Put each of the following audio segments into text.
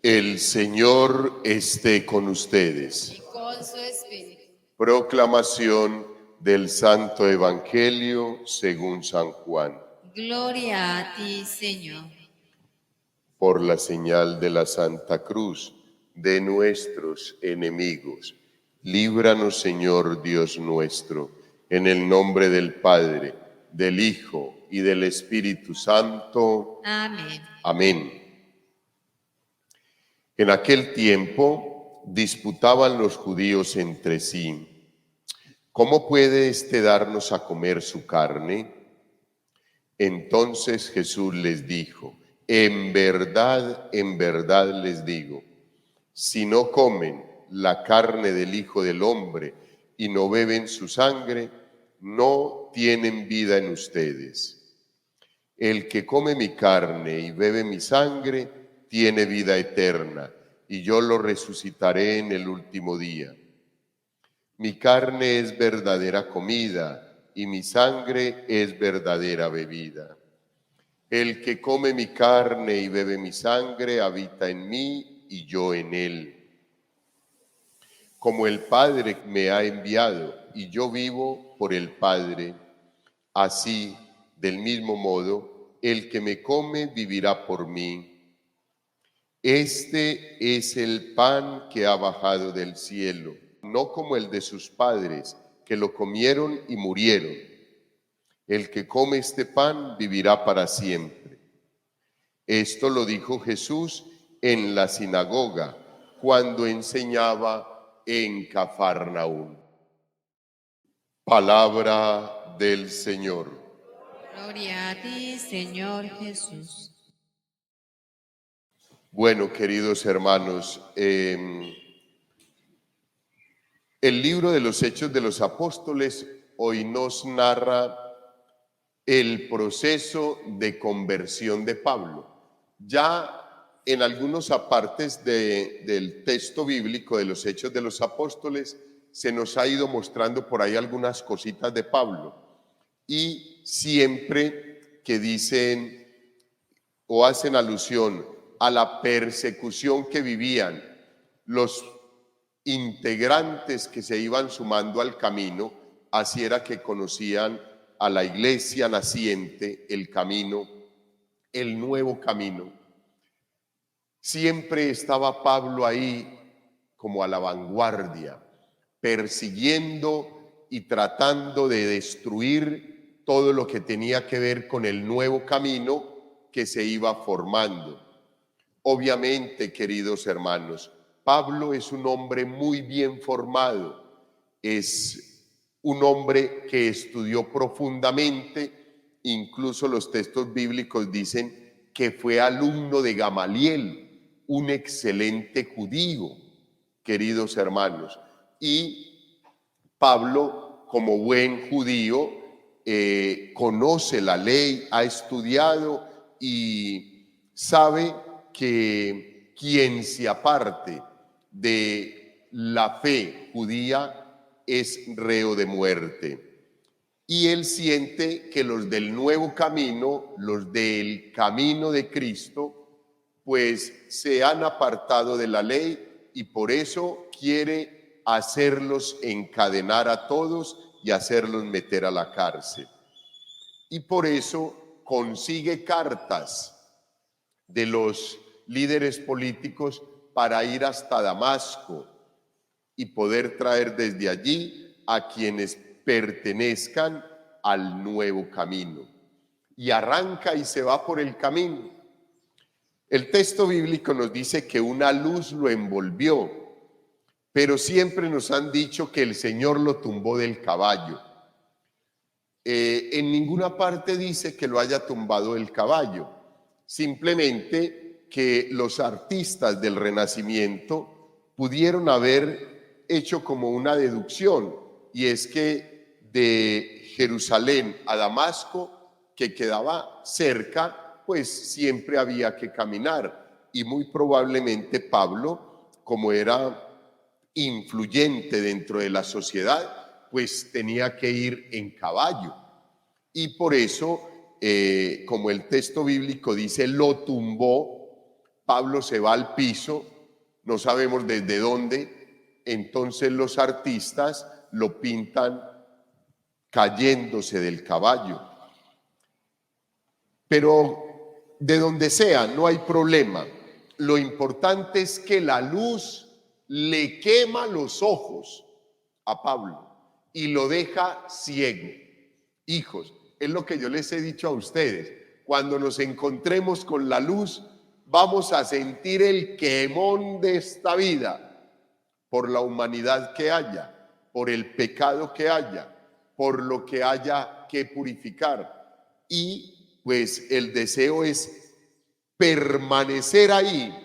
El Señor esté con ustedes. Y con su espíritu. Proclamación del Santo Evangelio según San Juan. Gloria a ti, Señor. Por la señal de la Santa Cruz de nuestros enemigos, líbranos, Señor Dios nuestro, en el nombre del Padre, del Hijo y del Espíritu Santo. Amén. Amén. En aquel tiempo disputaban los judíos entre sí: ¿cómo puede éste darnos a comer su carne? Entonces Jesús les dijo: en verdad les digo, si no comen la carne del Hijo del Hombre y no beben su sangre, no tienen vida en ustedes. El que come mi carne y bebe mi sangre tiene vida eterna, y yo lo resucitaré en el último día. Mi carne es verdadera comida, y mi sangre es verdadera bebida. El que come mi carne y bebe mi sangre habita en mí y yo en él. Como el Padre me ha enviado y yo vivo por el Padre, así, del mismo modo, el que me come vivirá por mí. Este es el pan que ha bajado del cielo, no como el de sus padres, que lo comieron y murieron. El que come este pan vivirá para siempre. Esto lo dijo Jesús en la sinagoga, cuando enseñaba en Cafarnaúm. Palabra del Señor. Gloria a ti, Señor Jesús. Bueno, queridos hermanos, el libro de los Hechos de los Apóstoles hoy nos narra el proceso de conversión de Pablo. Ya en algunos apartes del texto bíblico de los Hechos de los Apóstoles se nos ha ido mostrando por ahí algunas cositas de Pablo, y siempre que dicen o hacen alusión a la persecución que vivían los integrantes que se iban sumando al camino, así era que conocían a la iglesia naciente, el camino, el nuevo camino. Siempre estaba Pablo ahí como a la vanguardia, persiguiendo y tratando de destruir todo lo que tenía que ver con el nuevo camino que se iba formando. Obviamente, queridos hermanos, Pablo es un hombre muy bien formado, es un hombre que estudió profundamente, incluso los textos bíblicos dicen que fue alumno de Gamaliel, un excelente judío, queridos hermanos. Y Pablo, como buen judío, conoce la ley, ha estudiado y sabe que quien se aparte de la fe judía es reo de muerte. Y él siente que los del nuevo camino, los del camino de Cristo, pues se han apartado de la ley, y por eso quiere hacerlos encadenar a todos y hacerlos meter a la cárcel. Y por eso consigue cartas de los líderes políticos para ir hasta Damasco y poder traer desde allí a quienes pertenezcan al nuevo camino. Y arranca y se va por el camino. El texto bíblico nos dice que una luz lo envolvió, pero siempre nos han dicho que el Señor lo tumbó del caballo. En ninguna parte dice que lo haya tumbado el caballo, simplemente que los artistas del Renacimiento pudieron haber hecho como una deducción, y es que de Jerusalén a Damasco, que quedaba cerca, pues siempre había que caminar, y muy probablemente Pablo, como era influyente dentro de la sociedad, pues tenía que ir en caballo. Y por eso, como el texto bíblico dice, lo tumbó, Pablo se va al piso, no sabemos desde dónde, entonces los artistas lo pintan cayéndose del caballo. Pero de donde sea, no hay problema. Lo importante es que la luz le quema los ojos a Pablo y lo deja ciego. Hijos, es lo que yo les he dicho a ustedes. Cuando nos encontremos con la luz, vamos a sentir el quemón de esta vida por la humanidad que haya, por el pecado que haya, por lo que haya que purificar. Y pues el deseo es permanecer ahí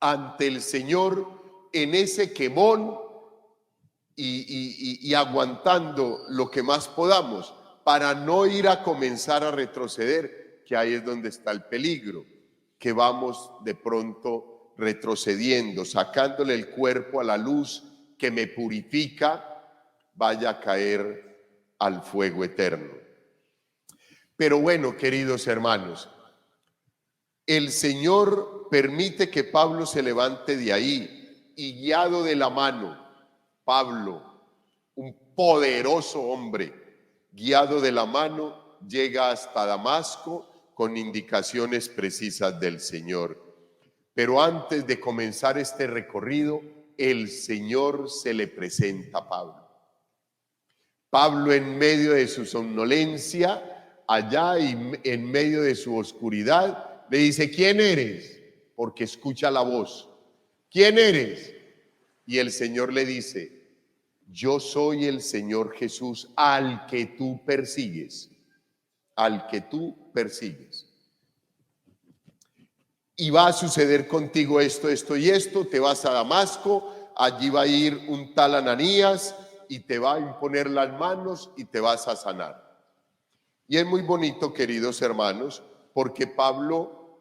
ante el Señor en ese quemón y aguantando lo que más podamos para no ir a comenzar a retroceder, que ahí es donde está el peligro, que vamos de pronto retrocediendo, sacándole el cuerpo a la luz que me purifica, vaya a caer al fuego eterno. Pero bueno, queridos hermanos, el Señor permite que Pablo se levante de ahí y guiado de la mano, Pablo, un poderoso hombre, guiado de la mano, llega hasta Damasco con indicaciones precisas del Señor. Pero antes de comenzar este recorrido, el Señor se le presenta a Pablo. Pablo, en medio de su somnolencia, allá y en medio de su oscuridad, le dice: ¿quién eres? Porque escucha la voz. ¿Quién eres? Y el Señor le dice: yo soy el Señor Jesús al que tú persigues. Al que tú persigues. Y va a suceder contigo esto, esto y esto. Te vas a Damasco, allí va a ir un tal Ananías y te va a imponer las manos y te vas a sanar. Y es muy bonito, queridos hermanos, porque Pablo,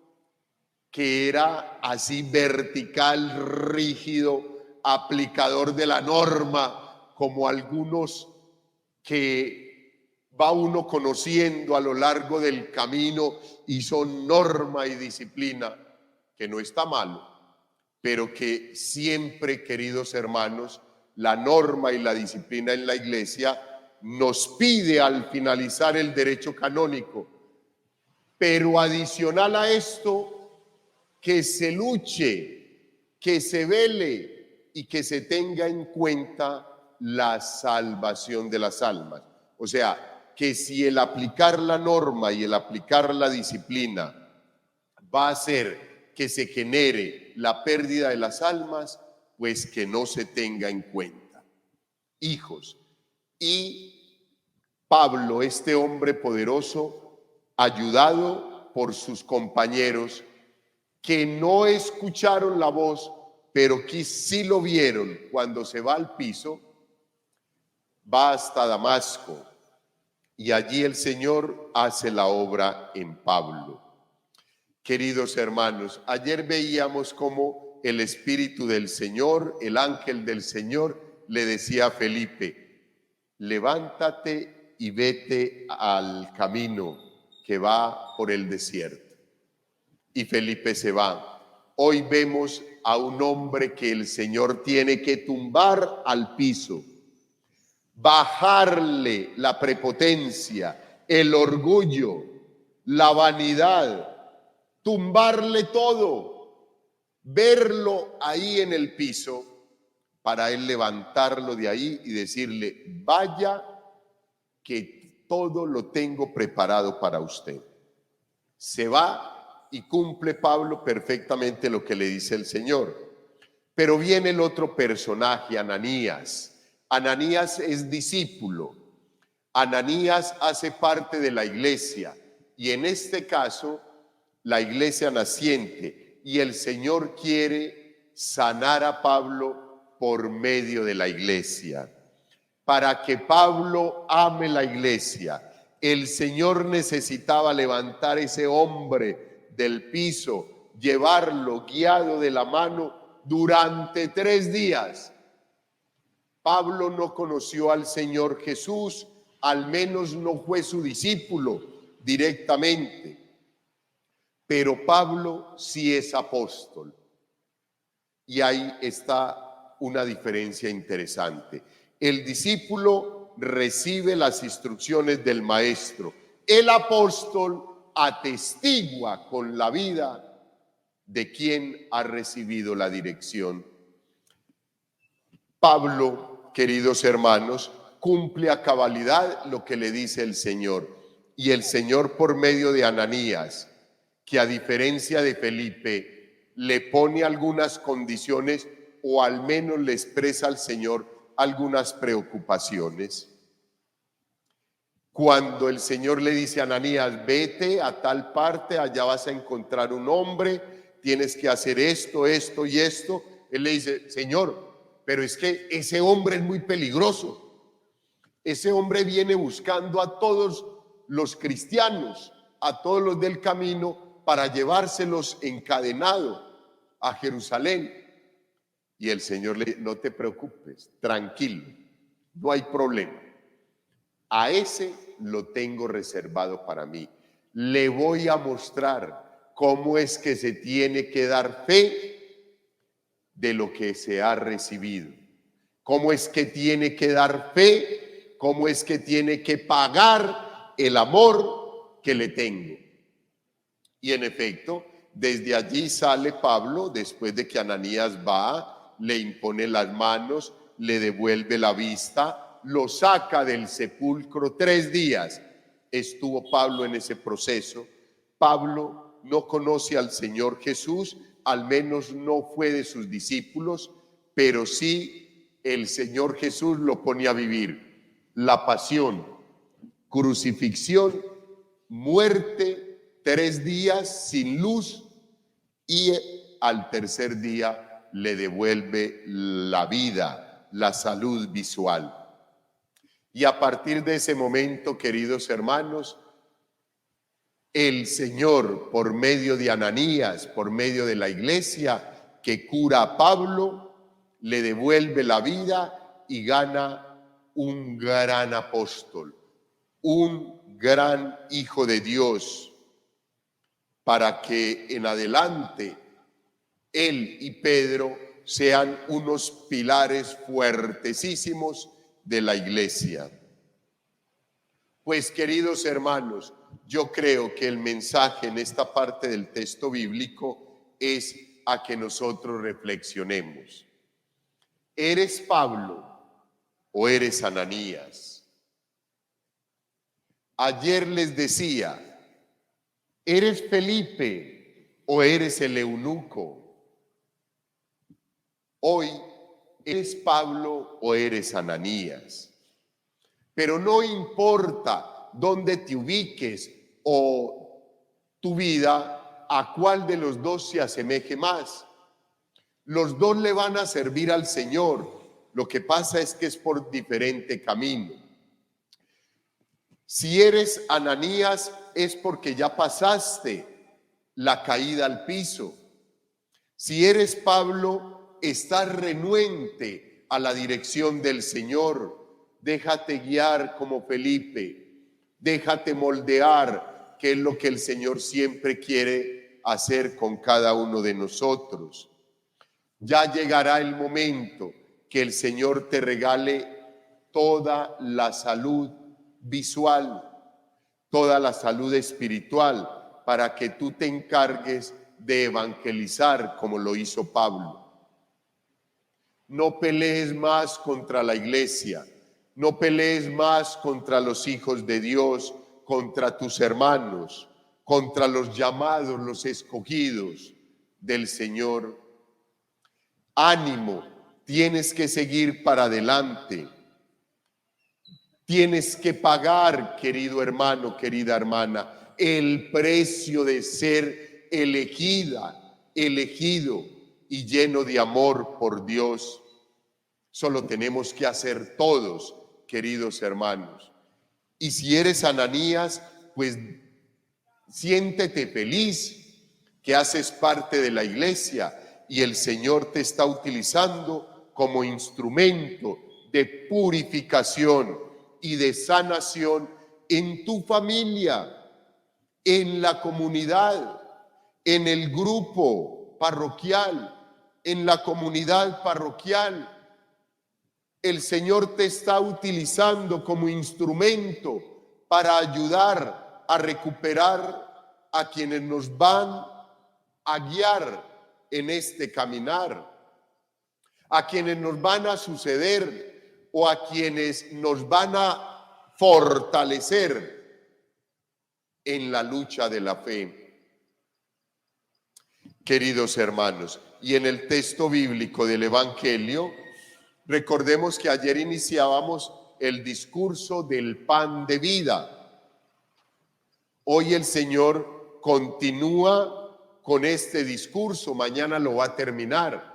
que era así vertical, rígido, aplicador de la norma, como algunos que va uno conociendo a lo largo del camino y son norma y disciplina, que no está malo, pero que siempre, queridos hermanos, la norma y la disciplina en la iglesia nos pide al finalizar el derecho canónico, pero adicional a esto, que se luche, que se vele y que se tenga en cuenta la salvación de las almas. O sea, que si el aplicar la norma y el aplicar la disciplina va a hacer que se genere la pérdida de las almas, pues que no se tenga en cuenta. Hijos, y Pablo, este hombre poderoso, ayudado por sus compañeros, que no escucharon la voz, pero que sí lo vieron cuando se va al piso, va hasta Damasco y allí el Señor hace la obra en Pablo. Queridos hermanos, ayer veíamos cómo el Espíritu del Señor, el ángel del Señor, le decía a Felipe: levántate y vete al camino que va por el desierto. Y Felipe se va. Hoy vemos a un hombre que el Señor tiene que tumbar al piso, bajarle la prepotencia, el orgullo, la vanidad, tumbarle todo, verlo ahí en el piso, para él levantarlo de ahí y decirle: vaya que todo lo tengo preparado para usted. Se va y cumple Pablo perfectamente lo que le dice el Señor. Pero viene el otro personaje, Ananías. Ananías es discípulo. Ananías hace parte de la iglesia y en este caso la iglesia naciente, y el Señor quiere sanar a Pablo por medio de la iglesia. Para que Pablo ame la iglesia, el Señor necesitaba levantar ese hombre del piso, llevarlo guiado de la mano durante 3 días. Pablo no conoció al Señor Jesús, al menos no fue su discípulo directamente. pero Pablo sí es apóstol. Y ahí está una diferencia interesante. El discípulo recibe las instrucciones del maestro. El apóstol atestigua con la vida de quien ha recibido la dirección. Pablo, queridos hermanos, cumple a cabalidad lo que le dice el Señor. Y el Señor, por medio de Ananías, que a diferencia de Felipe, le pone algunas condiciones o al menos le expresa al Señor algunas preocupaciones. Cuando el Señor le dice a Ananías, vete a tal parte, allá vas a encontrar un hombre, tienes que hacer esto, esto y esto. Él le dice, Señor, pero es que ese hombre es muy peligroso. Ese hombre viene buscando a todos los cristianos, a todos los del camino, para llevárselos encadenado a Jerusalén. Y el Señor le dice, no te preocupes, tranquilo, no hay problema. A ese lo tengo reservado para mí. Le voy a mostrar cómo es que se tiene que dar fe de lo que se ha recibido. Cómo es que tiene que dar fe, cómo es que tiene que pagar el amor que le tengo. Y en efecto, desde allí sale Pablo, después de que Ananías va, le impone las manos, le devuelve la vista, lo saca del sepulcro. 3 días estuvo Pablo en ese proceso. Pablo no conoce al Señor Jesús, al menos no fue de sus discípulos, pero sí el Señor Jesús lo pone a vivir. La pasión, crucifixión, muerte, 3 días sin luz, y al tercer día le devuelve la vida, la salud visual. Y a partir de ese momento, queridos hermanos, el Señor, por medio de Ananías, por medio de la iglesia que cura a Pablo, le devuelve la vida y gana un gran apóstol, un gran hijo de Dios, para que en adelante él y Pedro sean unos pilares fuertesísimos de la iglesia. Pues, queridos hermanos, yo creo que el mensaje en esta parte del texto bíblico es a que nosotros reflexionemos. ¿Eres Pablo o eres Ananías? Ayer les decía, ¿eres Felipe o eres el eunuco? Hoy, ¿eres Pablo o eres Ananías? Pero no importa dónde te ubiques o tu vida, a cuál de los dos se asemeje más. Los dos le van a servir al Señor. Lo que pasa es que es por diferente camino. Si eres Ananías, es porque ya pasaste la caída al piso. Si eres Pablo, estás renuente a la dirección del Señor. Déjate guiar como Felipe, déjate moldear, que es lo que el Señor siempre quiere hacer con cada uno de nosotros. Ya llegará el momento que el Señor te regale toda la salud visual, toda la salud espiritual, para que tú te encargues de evangelizar como lo hizo Pablo. No pelees más contra la iglesia. No pelees más contra los hijos de Dios, contra tus hermanos, contra los llamados, los escogidos del Señor. Ánimo, tienes que seguir para adelante. Tienes que pagar, querido hermano, querida hermana, el precio de ser elegida, elegido y lleno de amor por Dios. Solo tenemos que hacer todos, queridos hermanos. Y si eres Ananías, pues siéntete feliz que haces parte de la iglesia y el Señor te está utilizando como instrumento de purificación y de sanación en tu familia, en la comunidad, en el grupo parroquial, en la comunidad parroquial. El Señor te está utilizando como instrumento para ayudar a recuperar a quienes nos van a guiar en este caminar, a quienes nos van a suceder o a quienes nos van a fortalecer en la lucha de la fe. Queridos hermanos, y en el texto bíblico del Evangelio, recordemos que ayer iniciábamos el discurso del pan de vida. Hoy el Señor continúa con este discurso, mañana lo va a terminar,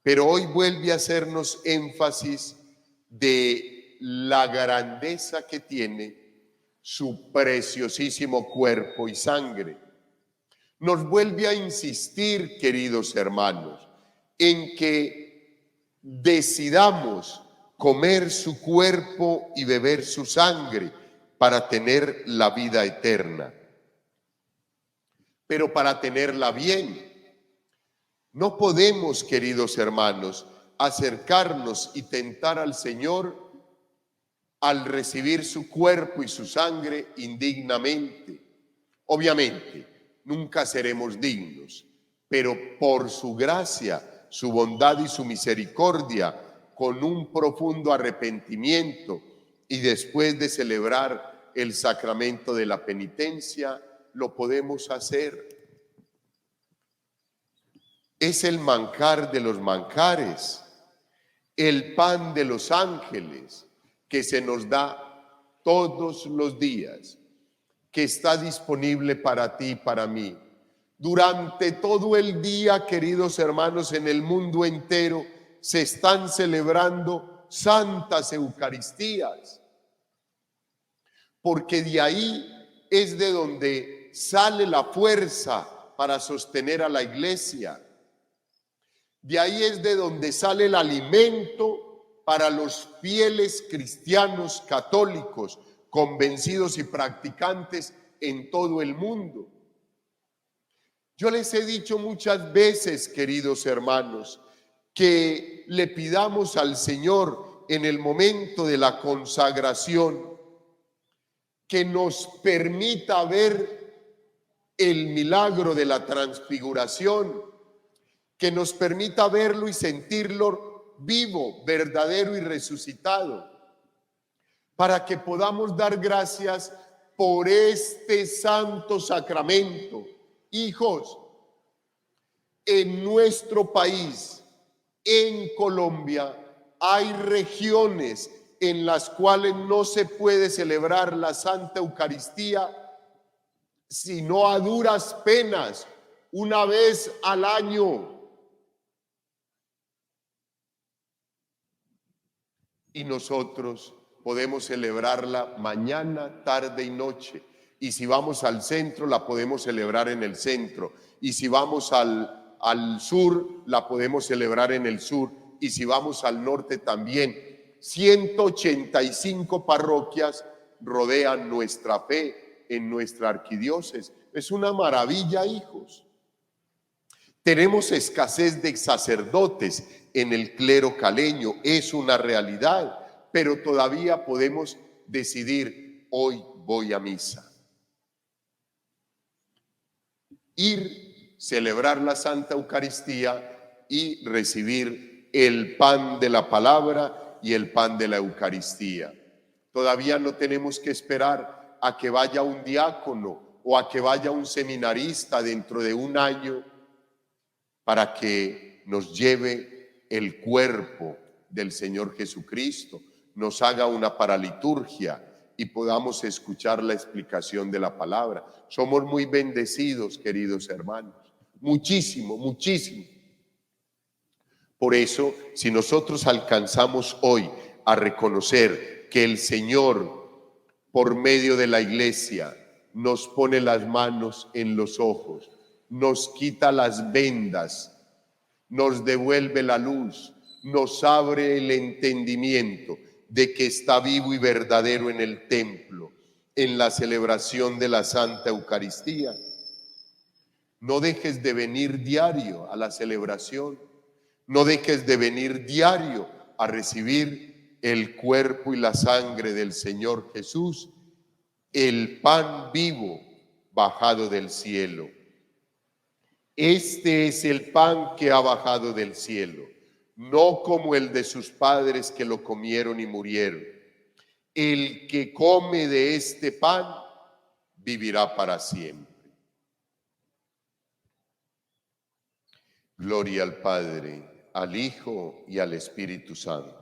pero hoy vuelve a hacernos énfasis de la grandeza que tiene su preciosísimo cuerpo y sangre. Nos vuelve a insistir, queridos hermanos, en que decidamos comer su cuerpo y beber su sangre para tener la vida eterna. Pero para tenerla bien, no podemos, queridos hermanos, acercarnos y tentar al Señor al recibir su cuerpo y su sangre indignamente. Obviamente, nunca seremos dignos, pero por su gracia, su bondad y su misericordia, con un profundo arrepentimiento y después de celebrar el sacramento de la penitencia, lo podemos hacer. Es el manjar de los manjares, el pan de los ángeles que se nos da todos los días, que está disponible para ti y para mí. Durante todo el día, queridos hermanos, en el mundo entero se están celebrando santas Eucaristías, porque de ahí es de donde sale la fuerza para sostener a la iglesia. De ahí es de donde sale el alimento para los fieles cristianos católicos, convencidos y practicantes en todo el mundo. Yo les he dicho muchas veces, queridos hermanos, que le pidamos al Señor en el momento de la consagración que nos permita ver el milagro de la transfiguración, que nos permita verlo y sentirlo vivo, verdadero y resucitado, para que podamos dar gracias por este santo sacramento. Hijos, en nuestro país, en Colombia, hay regiones en las cuales no se puede celebrar la Santa Eucaristía sino a duras penas, una vez al año. Y nosotros podemos celebrarla mañana, tarde y noche. Y si vamos al centro, la podemos celebrar en el centro. Y si vamos al sur, la podemos celebrar en el sur. Y si vamos al norte también. 185 parroquias rodean nuestra fe en nuestra arquidiócesis. Es una maravilla, hijos. Tenemos escasez de sacerdotes en el clero caleño, es una realidad, pero todavía podemos decidir: hoy voy a misa. Ir, celebrar la Santa Eucaristía y recibir el pan de la palabra y el pan de la Eucaristía. Todavía no tenemos que esperar a que vaya un diácono o a que vaya un seminarista dentro de un año para que nos lleve el cuerpo del Señor Jesucristo, nos haga una paraliturgia y podamos escuchar la explicación de la palabra. Somos muy bendecidos, queridos hermanos, muchísimo, muchísimo. Por eso, si nosotros alcanzamos hoy a reconocer que el Señor, por medio de la iglesia, nos pone las manos en los ojos, nos quita las vendas, nos devuelve la luz, nos abre el entendimiento de que está vivo y verdadero en el templo, en la celebración de la Santa Eucaristía. No dejes de venir diario a la celebración. No dejes de venir diario a recibir el cuerpo y la sangre del Señor Jesús, el pan vivo bajado del cielo. Este es el pan que ha bajado del cielo, no como el de sus padres que lo comieron y murieron. El que come de este pan vivirá para siempre. Gloria al Padre, al Hijo y al Espíritu Santo.